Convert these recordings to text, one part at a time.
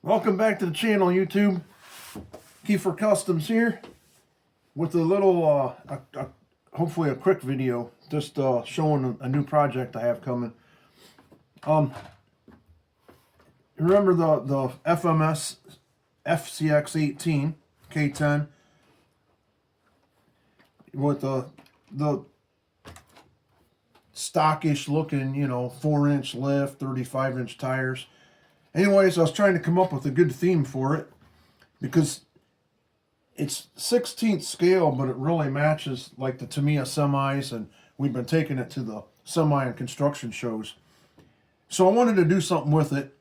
Welcome back to the channel, YouTube. Kiefer Customs here with a little, hopefully a quick video, just showing a new project I have coming. Remember the FMS FCX18 K10 with the stockish looking, 4-inch lift, 35-inch tires. Anyways, I was trying to come up with a good theme for it because it's 16th scale, but it really matches like the Tamiya semis, and we've been taking it to the semi and construction shows. So I wanted to do something with it.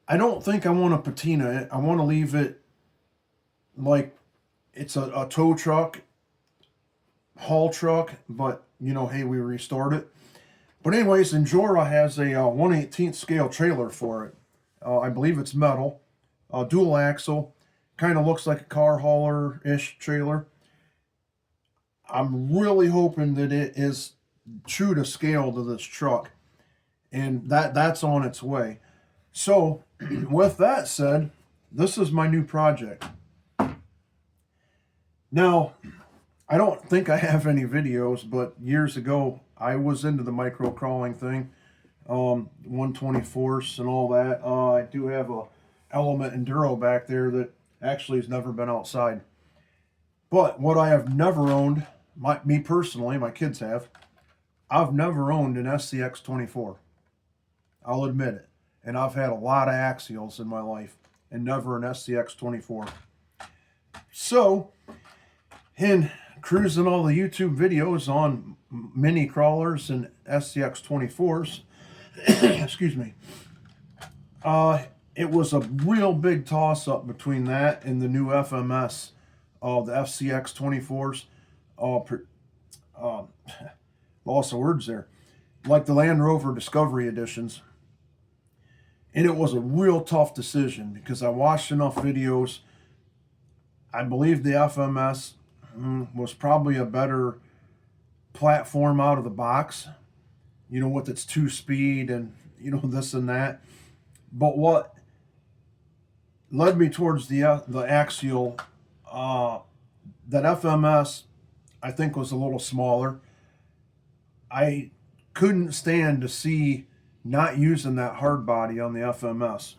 I don't think I want to patina it. I want to leave it like it's a tow truck, haul truck, but hey, we restored it. But anyways, Injora has a 1/18th scale trailer for it. I believe it's metal, dual axle, kind of looks like a car hauler-ish trailer. I'm really hoping that it is true to scale to this truck, and that's on its way. So, with that said, this is my new project. Now, I don't think I have any videos, but years ago, I was into the micro crawling thing, 1/24 and all that. I do have a Element Enduro back there that actually has never been outside. But what I have never owned, me personally, my kids have, I've never owned an SCX24. I'll admit it. And I've had a lot of axials in my life and never an SCX24. So, in cruising all the YouTube videos on mini crawlers and SCX24s, excuse me, it was a real big toss-up between that and the new FMS, the FCX24s. Lost of words there. Like the Land Rover Discovery editions. And it was a real tough decision because I watched enough videos. I believe the FMS was probably a better platform out of the box, with its 2-speed and, this and that. But what led me towards the axial, that FMS, I think, was a little smaller. I couldn't stand to see not using that hard body on the FMS.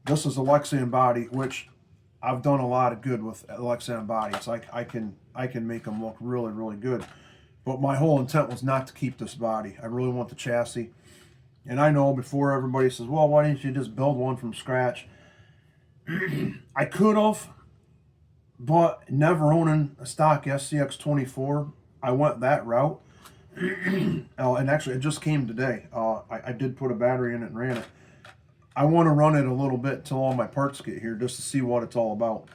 This is a Lexan body, which I've done a lot of good with Lexan bodies. I can make them look really, really good. But my whole intent was not to keep this body. I really want the chassis. And I know before everybody says, well, why didn't you just build one from scratch? I could have, but never owning a stock SCX24, I went that route. And actually, it just came today. I did put a battery in it and ran it. I want to run it a little bit till all my parts get here, just to see what it's all about.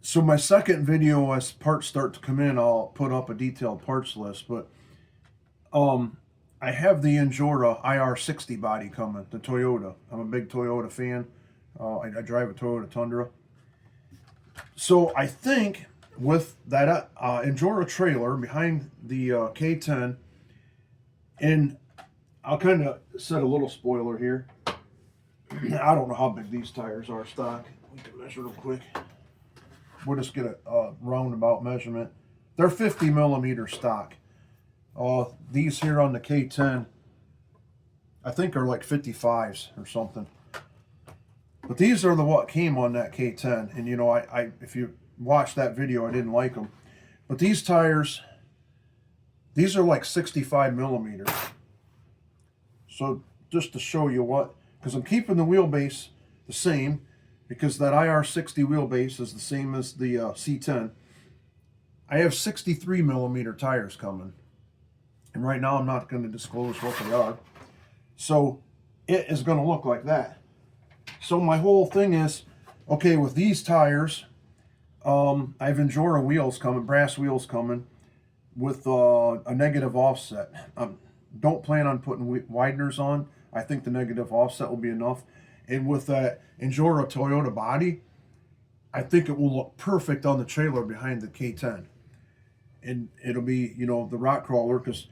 So my second video, as parts start to come in, I'll put up a detailed parts list. But I have the Injora IR60 body coming, the Toyota. I'm a big Toyota fan. I drive a Toyota Tundra. So I think with that Injora trailer behind the K10, and I'll kind of set a little spoiler here. I don't know how big these tires are stock. We can measure real quick. We'll just get a roundabout measurement. They're 50 millimeter stock. These here on the K10, I think are like 55s or something. But these are what came on that K10. And if you watched that video, I didn't like them. But these tires, these are like 65 millimeters. So just to show you because I'm keeping the wheelbase the same, because that IR60 wheelbase is the same as the C10. I have 63 millimeter tires coming. And right now I'm not going to disclose what they are. So it is going to look like that. So my whole thing is, okay, with these tires, I have Injora wheels coming, brass wheels coming, with a negative offset. Don't plan on putting wideners on. I think the negative offset will be enough. And with that Injora Toyota body, I think it will look perfect on the trailer behind the K10. And it'll be, the rock crawler, because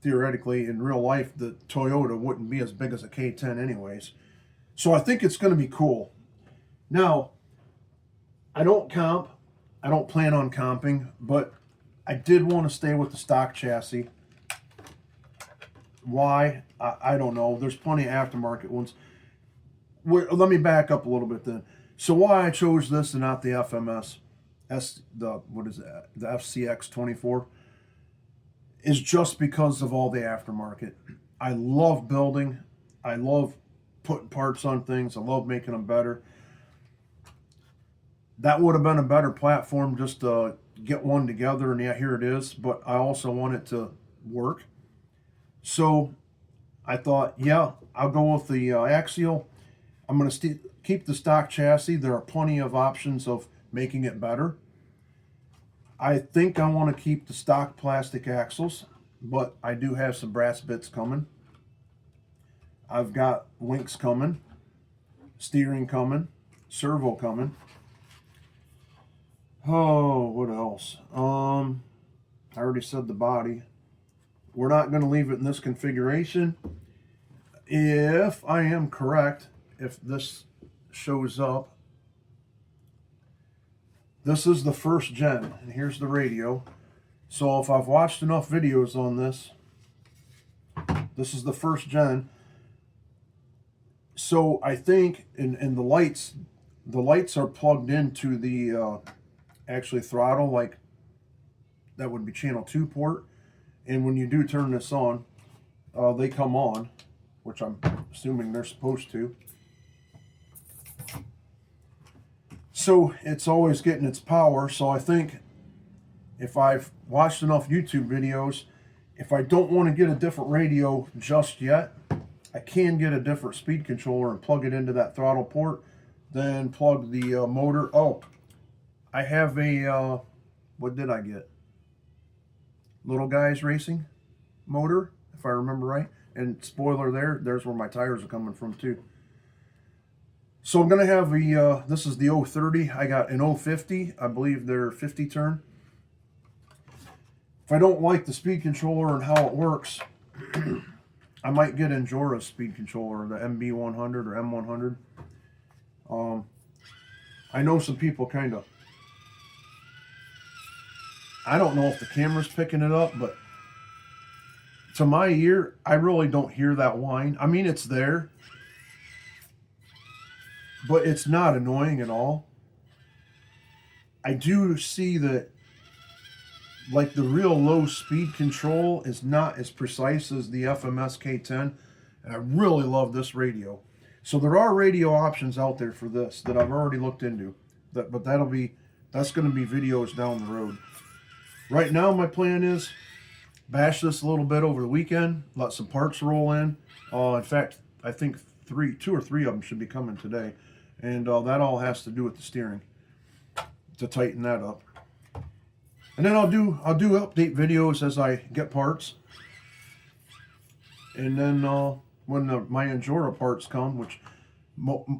theoretically, in real life, the Toyota wouldn't be as big as a K10 anyways. So I think it's going to be cool. Now, I don't comp. I don't plan on comping, but I did want to stay with the stock chassis. Why? I don't know. There's plenty of aftermarket ones. Let me back up a little bit then. So why I chose this and not the FMS, what is that? The FCX24 is just because of all the aftermarket. I love building. I love putting parts on things. I love making them better. That would have been a better platform just to get one together, and yeah, here it is. But I also want it to work. So I thought, yeah, I'll go with the axial. I'm going to keep the stock chassis. There are plenty of options of making it better. I think I want to keep the stock plastic axles, but I do have some brass bits coming. I've got links coming, steering coming, servo coming. Oh, what else? I already said the body. We're not going to leave it in this configuration. If I am correct, if this shows up, this is the first gen, and here's the radio. So if I've watched enough videos on this, this is the first gen. So I think in the lights are plugged into the actually throttle, like that would be channel 2 port. And when you do turn this on, they come on, which I'm assuming they're supposed to. So it's always getting its power. So I think if I've watched enough YouTube videos, if I don't want to get a different radio just yet, I can get a different speed controller and plug it into that throttle port, then plug the motor. Oh, I have a, what did I get? Little Guys Racing motor, if I remember right. And spoiler there's where my tires are coming from too. So I'm going to have a, this is the 030. I got an 050. I believe they're 50 turn. If I don't like the speed controller and how it works, I might get Enjora's speed controller, the MB100 or M100. I know some people kind of, I don't know if the camera's picking it up, but to my ear, I really don't hear that whine. I mean, it's there, but it's not annoying at all. I do see that, like, the real low speed control is not as precise as the FMS K10, and I really love this radio. So there are radio options out there for this that I've already looked into, but that's going to be videos down the road. Right now, my plan is bash this a little bit over the weekend, let some parts roll in. In fact, I think 2 or 3 of them should be coming today, and that all has to do with the steering to tighten that up. And then I'll do update videos as I get parts, and then when my Enjora parts come, which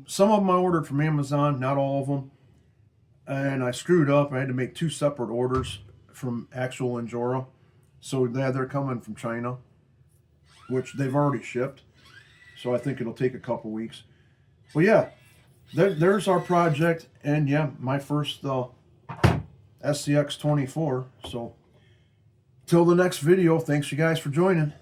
some of them I ordered from Amazon, not all of them, and I screwed up. I had to make 2 separate orders from actual Enjora. So they're coming from China, which they've already shipped. So I think it'll take a couple weeks. But yeah, there's our project. And yeah, my first SCX24. So till the next video, thanks you guys for joining.